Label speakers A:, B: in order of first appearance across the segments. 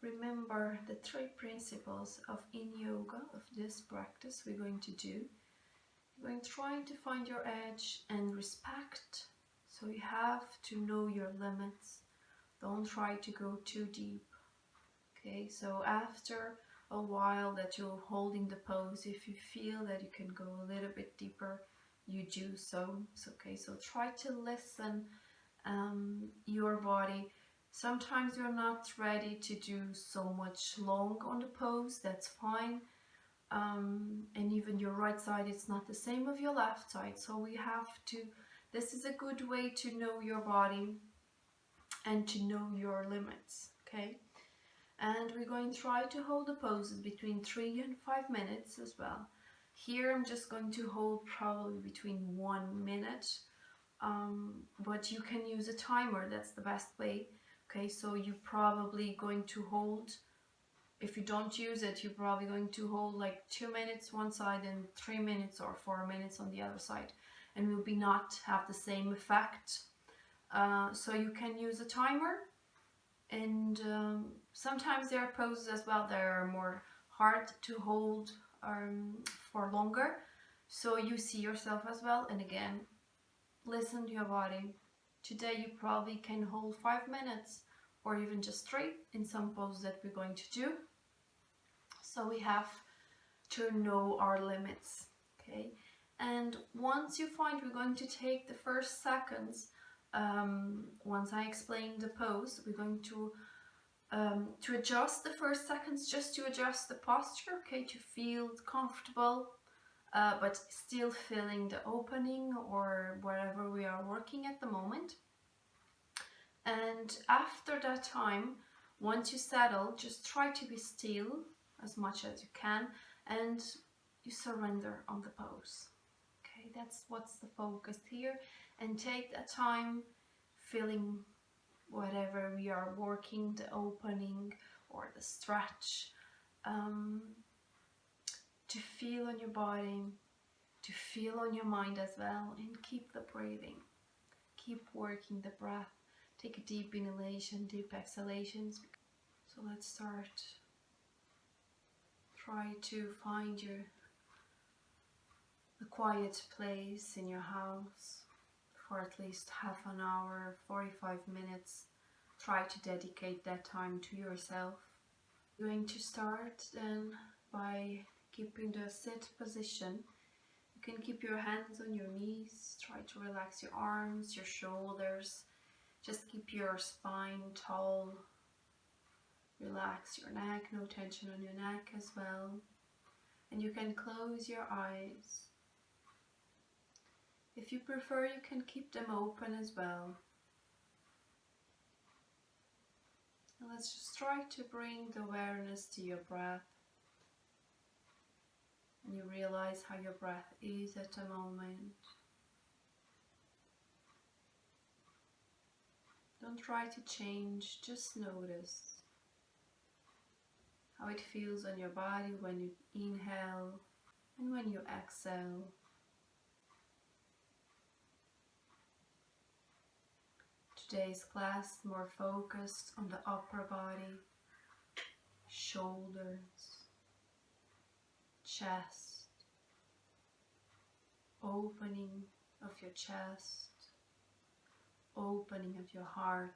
A: remember the three principles of in yoga, of this practice we're going to do. You're going trying to find your edge and respect. So you have to know your limits. Don't try to go too deep. Okay, so after a while that you're holding the pose, if you feel that you can go a little bit deeper, you do so. It's okay, so try to listen your body. Sometimes you're not ready to do so much long on the pose, that's fine. And even your right side, it's not the same of your left side. So we have to, this is a good way to know your body and to know your limits, okay? And we're going to try to hold the poses between 3 and 5 minutes as well. Here I'm just going to hold probably between 1 minute, but you can use a timer, that's the best way. Okay, so you're probably going to hold, if you don't use it, you're probably going to hold like 2 minutes one side and 3 minutes or 4 minutes on the other side, and will be not have the same effect. So you can use a timer. And sometimes there are poses as well that are more hard to hold for longer, so you see yourself as well. And again, listen to your body. Today you probably can hold 5 minutes or even just 3 in some poses that we're going to do. So we have to know our limits, okay? And once you find, we're going to take the first seconds. Once I explain the pose, we're going to adjust the first seconds, just to adjust the posture, okay, to feel comfortable, but still feeling the opening or wherever we are working at the moment. And after that time, once you settle, just try to be still as much as you can, and you surrender on the pose. Okay, that's what's the focus here. And take that time feeling whatever we are working, the opening or the stretch, to feel on your body, to feel on your mind as well, and keep the breathing, keep working the breath. Take a deep inhalation, deep exhalations. So let's start. Try to find a quiet place in your house for at least half an hour, 45 minutes. Try to dedicate that time to yourself. You're going to start then by keeping the sit position. You can keep your hands on your knees. Try to relax your arms, your shoulders. Just keep your spine tall. Relax your neck, no tension on your neck as well. And you can close your eyes. If you prefer, you can keep them open as well. And let's just try to bring the awareness to your breath. And you realize how your breath is at the moment. Don't try to change, just notice how it feels on your body when you inhale and when you exhale. Today's class more focused on the upper body, shoulders, chest, opening of your chest, opening of your heart.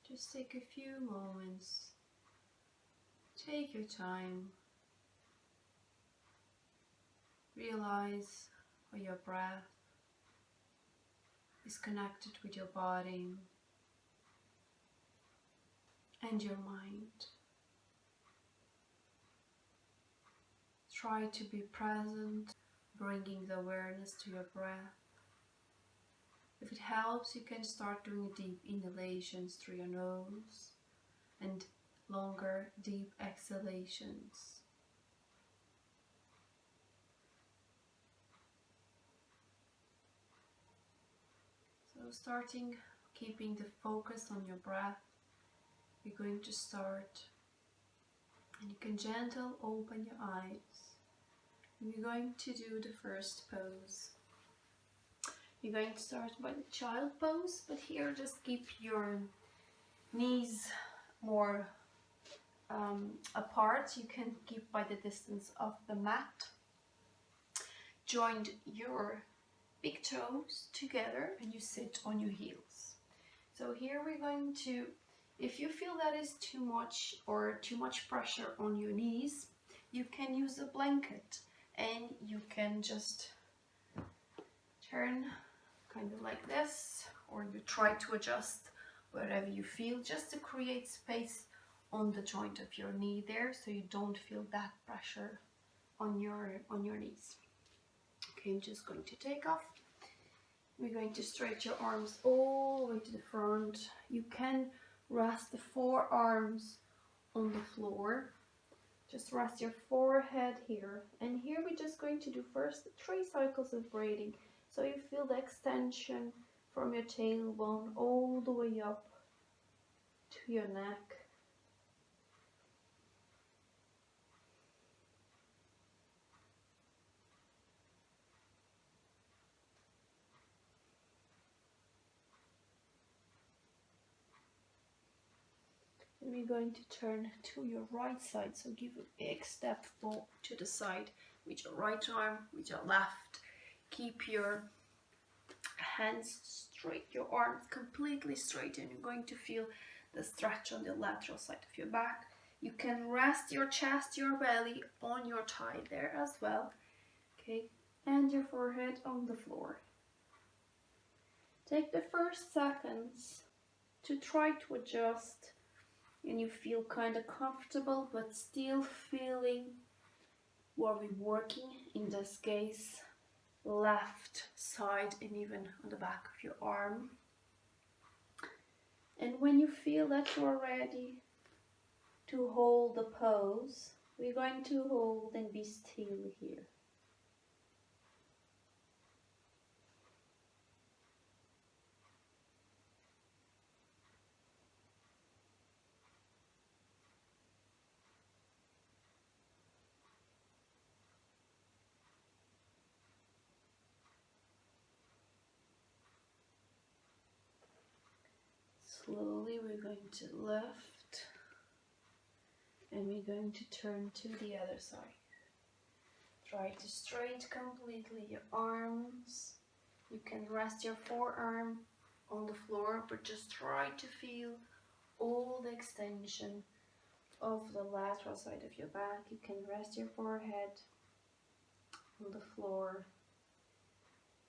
A: Just take a few moments. Take your time. Realize how your breath is connected with your body and your mind. Try to be present, bringing the awareness to your breath. If it helps, you can start doing deep inhalations through your nose and longer deep exhalations. So starting, keeping the focus on your breath, we're going to start, and you can gently open your eyes. We're going to do the first pose. You're going to start by the child pose, but here just keep your knees more apart. You can keep by the distance of the mat. Join your big toes together and you sit on your heels. So here we're going to, if you feel that is too much or too much pressure on your knees, you can use a blanket and you can just turn kind of like this, or you try to adjust wherever you feel, just to create space on the joint of your knee there, so you don't feel that pressure on your knees. Okay, I'm just going to take off. We're going to stretch your arms all the way to the front. You can rest the forearms on the floor. Just rest your forehead here. And here we're just going to do first 3 cycles of breathing. So you feel the extension from your tailbone all the way up to your neck. And we're going to turn to your right side. So give a big step forward to the side with your right arm, with your left. Keep your hands straight, your arms completely straight, and you're going to feel the stretch on the lateral side of your back. You can rest your chest, your belly on your thigh there as well. Okay, and your forehead on the floor. Take the first seconds to try to adjust, and you feel kind of comfortable but still feeling what we're working, in this case left side and even on the back of your arm. And when you feel that you are ready to hold the pose, we're going to hold and be still here. Slowly we're going to lift and we're going to turn to the other side. Try to straighten completely your arms. You can rest your forearm on the floor, but just try to feel all the extension of the lateral side of your back. You can rest your forehead on the floor.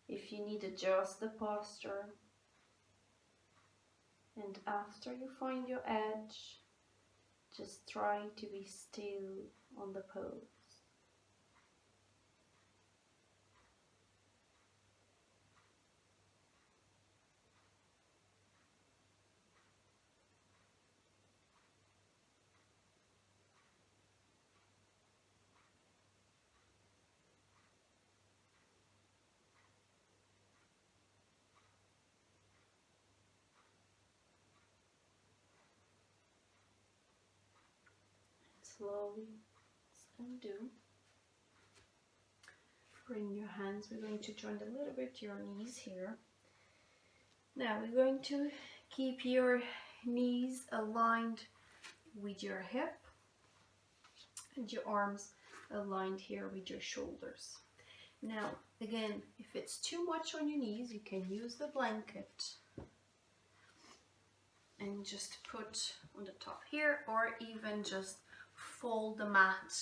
A: If you need, adjust the posture. And after you find your edge, just try to be still on the pose. Slowly undo. Bring your hands, we're going to join a little bit your knees here. Now we're going to keep your knees aligned with your hip and your arms aligned here with your shoulders. Now again, if it's too much on your knees, you can use the blanket and just put on the top here, or even just fold the mat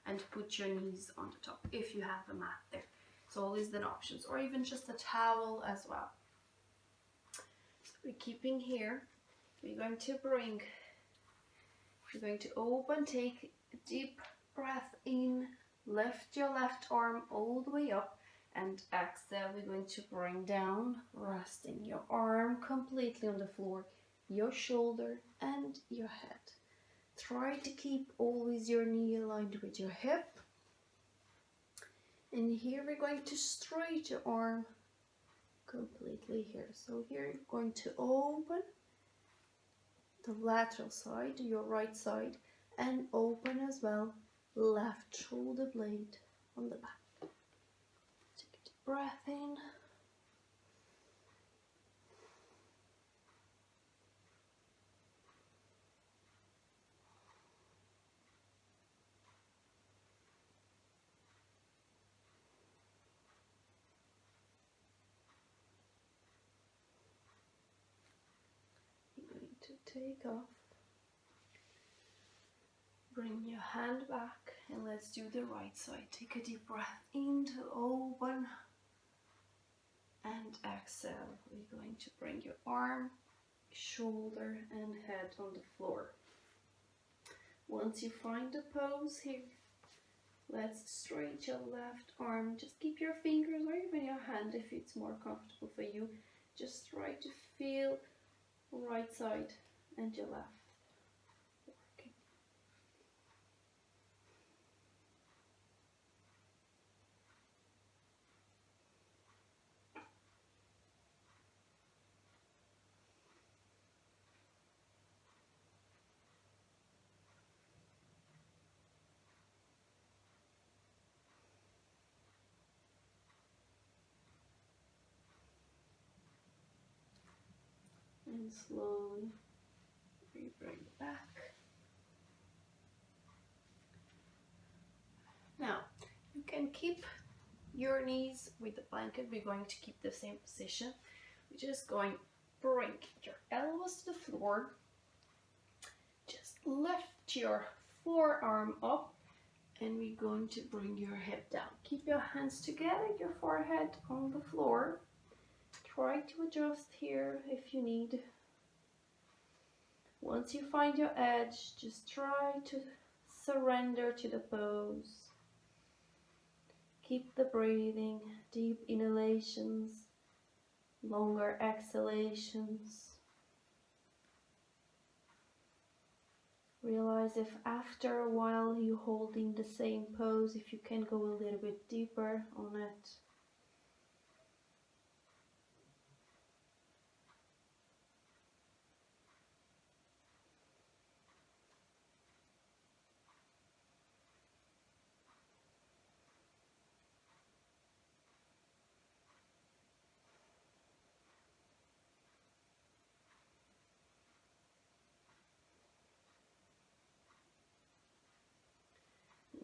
A: and put your knees on the top if you have a mat there. So always the options, or even just a towel as well. So we're keeping here. We're going to open, take a deep breath in, lift your left arm all the way up, and exhale, we're going to bring down, resting your arm completely on the floor, your shoulder and your head. Try to keep always your knee aligned with your hip. And here we're going to straighten your arm completely here. So here you're going to open the lateral side, your right side, and open as well left shoulder blade. on the back. Take a deep breath in. You're going to take off. Bring your hand back and let's do the right side. Take a deep breath in to open and exhale. We're going to bring your arm, shoulder and head on the floor. Once you find the pose here, let's straight your left arm. Just keep your fingers or even your hand if it's more comfortable for you. Just try to feel right side and your left. And slowly we bring it back. Now, you can keep your knees with the blanket. We're going to keep the same position. We're just going to bring your elbows to the floor. Just lift your forearm up and we're going to bring your head down. Keep your hands together, your forehead on the floor. Try to adjust here if you need. Once you find your edge, just try to surrender to the pose. Keep the breathing, deep inhalations, longer exhalations. Realize if after a while you're holding the same pose, if you can go a little bit deeper on it.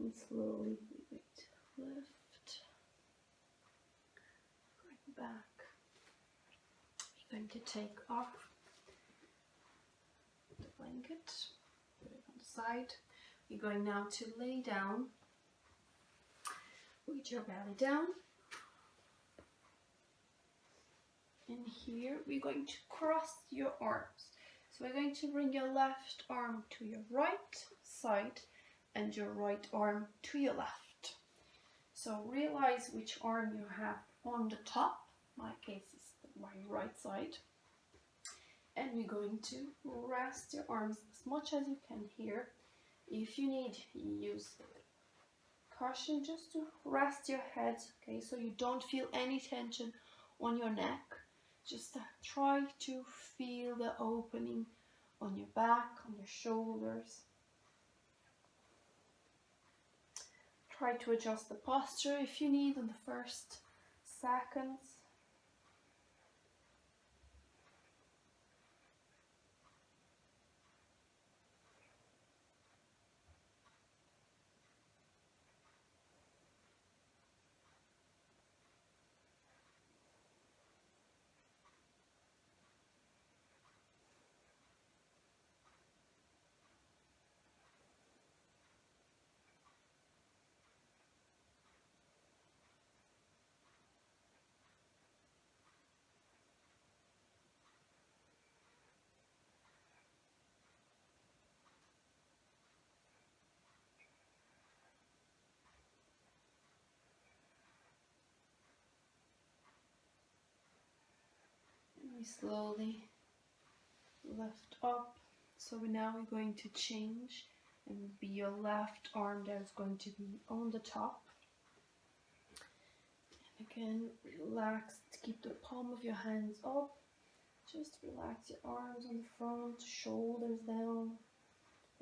A: And slowly lift, bring back. You're going to take off the blanket, put it on the side. You're going now to lay down with your belly down. And here we're going to cross your arms. So we're going to bring your left arm to your right side and your right arm to your left. So realize which arm you have on the top. My case is my right side. And we're going to rest your arms as much as you can here. If you need, use caution just to rest your head, okay, so you don't feel any tension on your neck. Just try to feel the opening on your back, on your shoulders. Try to adjust the posture if you need on the first seconds. We slowly lift up. So now we're going to change and be your left arm that's going to be on the top. And again, relax, keep the palm of your hands up. Just relax your arms on the front, shoulders down,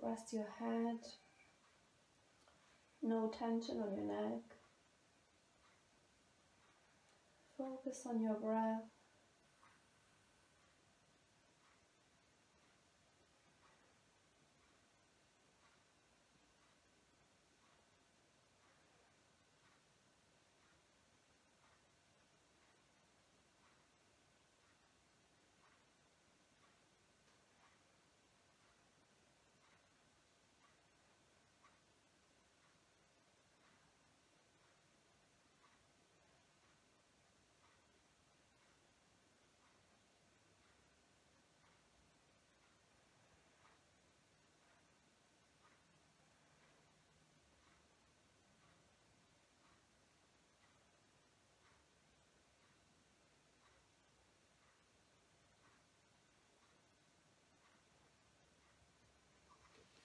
A: rest your head. No tension on your neck. Focus on your breath.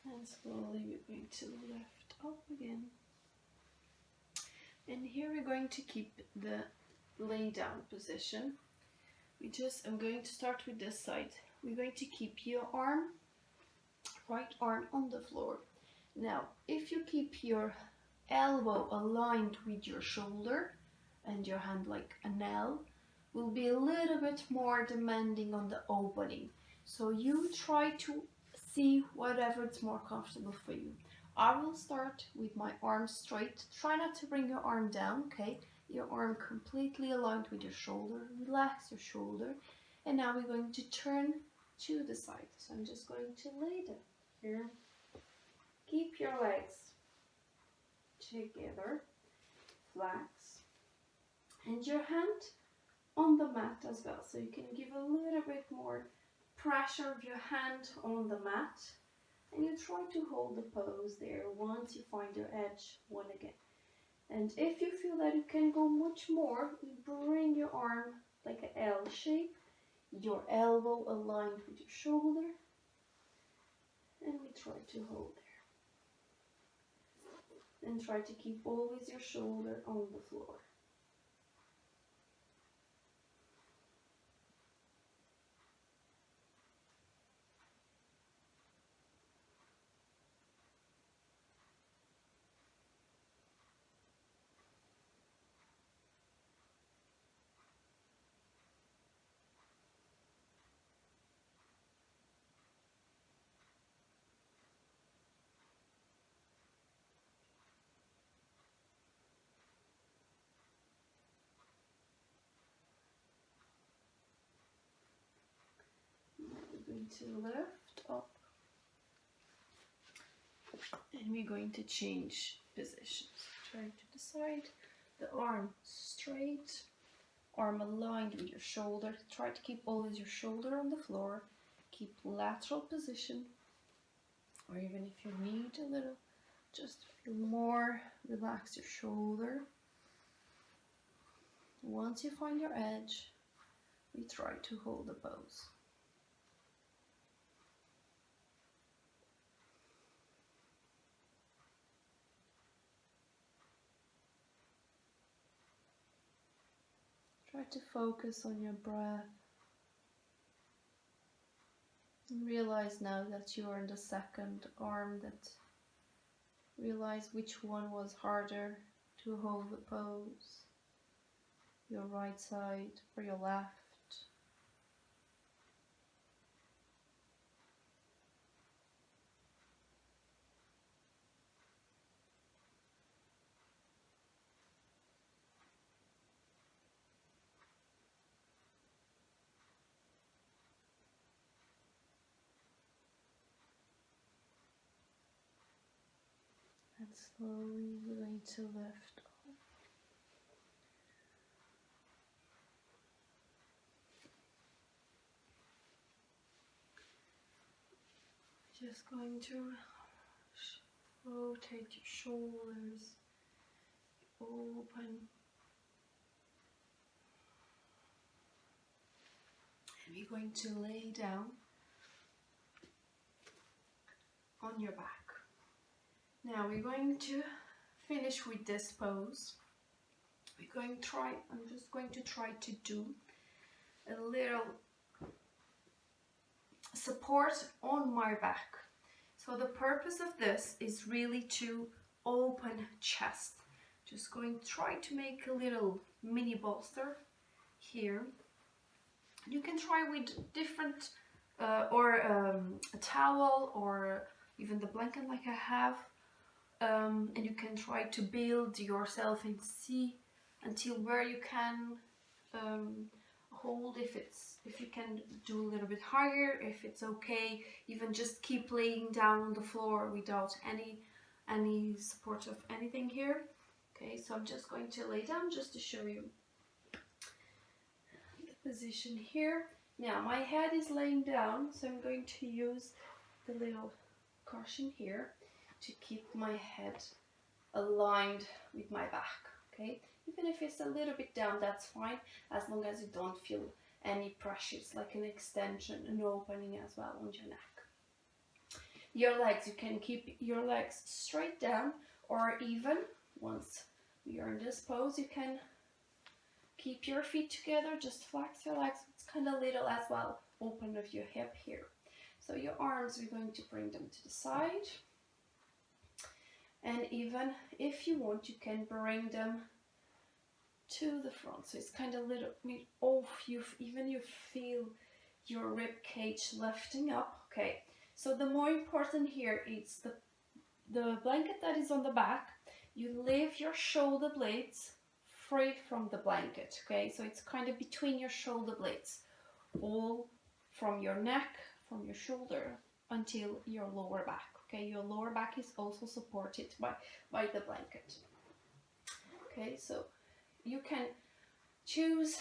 A: And slowly we're going to lift up again. And here we're going to keep the lay down position. I'm going to start with this side. We're going to keep your right arm on the floor. Now, if you keep your elbow aligned with your shoulder and your hand like an L, will be a little bit more demanding on the opening. So you try to see whatever is more comfortable for you. I will start with my arm straight. Try not to bring your arm down, okay? Your arm completely aligned with your shoulder. Relax your shoulder. And now we're going to turn to the side. So I'm just going to lay down here. Keep your legs together, flex, and your hand on the mat as well. So you can give a little bit more pressure of your hand on the mat. And you try to hold the pose there once you find your edge one again. And if you feel that you can go much more, you bring your arm like an L shape, your elbow aligned with your shoulder, and we try to hold there. And try to keep always your shoulder on the floor. We're going to lift up. And we're going to change positions. Turn to the side, the arm straight, arm aligned with your shoulder. Try to keep always your shoulder on the floor. Keep lateral position, or even if you need a little, just feel more, relax your shoulder. Once you find your edge, we try to hold the pose. Try to focus on your breath. And realize now that you are in the second arm, that realize which one was harder to hold the pose. Your right side or your left. And slowly we're going to lift up. Just going to rotate your shoulders, open. And we're going to lay down on your back. Now we're going to finish with this pose. I'm just going to try to do a little support on my back. So the purpose of this is really to open chest. Just going to try to make a little mini bolster here. You can try with different a towel or even the blanket like I have, and you can try to build yourself and see until where you can hold, if you can do a little bit higher, if it's okay, even just keep laying down on the floor without any support of anything here. Okay, so I'm just going to lay down just to show you the position here. Now my head is laying down, so I'm going to use the little cushion here to keep my head aligned with my back. Okay, even if it's a little bit down, that's fine, as long as you don't feel any pressures, like an extension, an opening as well on your neck. Your legs, you can keep your legs straight down, or even once you're in this pose, you can keep your feet together, just flex your legs. It's kind of little as well, open of your hip here. So your arms, we're going to bring them to the side. And even if you want, you can bring them to the front. So it's kind of little bit off. You feel your rib cage lifting up. Okay. So the more important here is the blanket that is on the back. You leave your shoulder blades free from the blanket. Okay. So it's kind of between your shoulder blades, all from your neck, from your shoulder until your lower back. Okay, your lower back is also supported by the blanket. Okay, so you can choose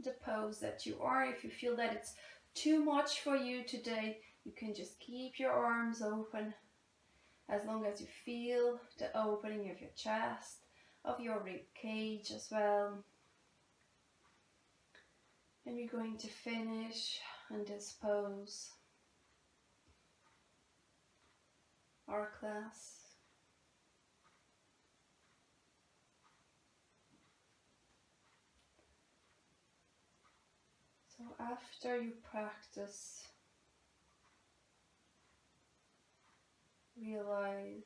A: the pose that you are. If you feel that it's too much for you today, you can just keep your arms open, as long as you feel the opening of your chest, of your rib cage as well. And we're going to finish in this pose our class. So after you practice, realize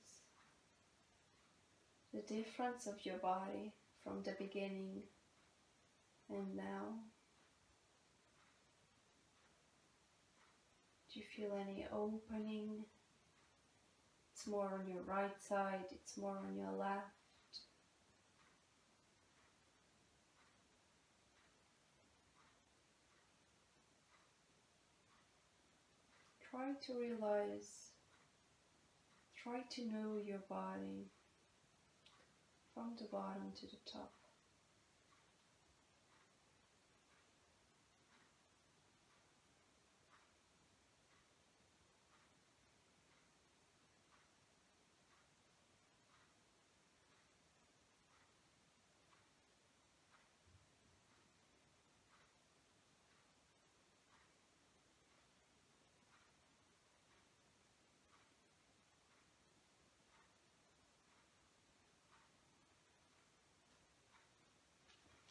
A: the difference of your body from the beginning and now. Do you feel any opening? It's more on your right side, it's more on your left. Try to realize, try to know your body from the bottom to the top.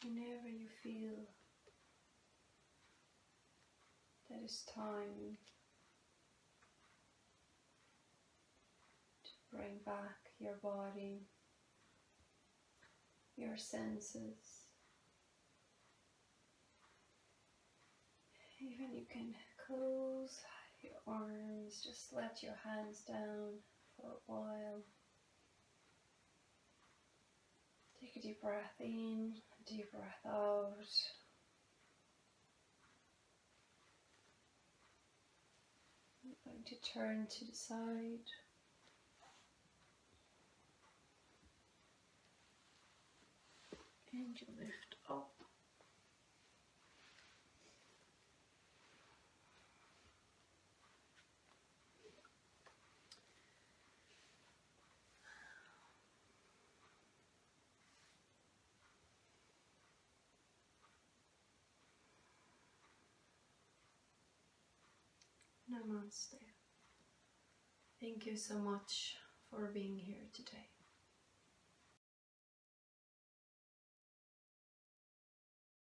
A: Whenever you feel that it's time to bring back your body, your senses, even you can close your arms, just let your hands down for a while. Take a deep breath in, a deep breath out. I'm going to turn to the side. And you lift up. Namaste. Thank you so much for being here today.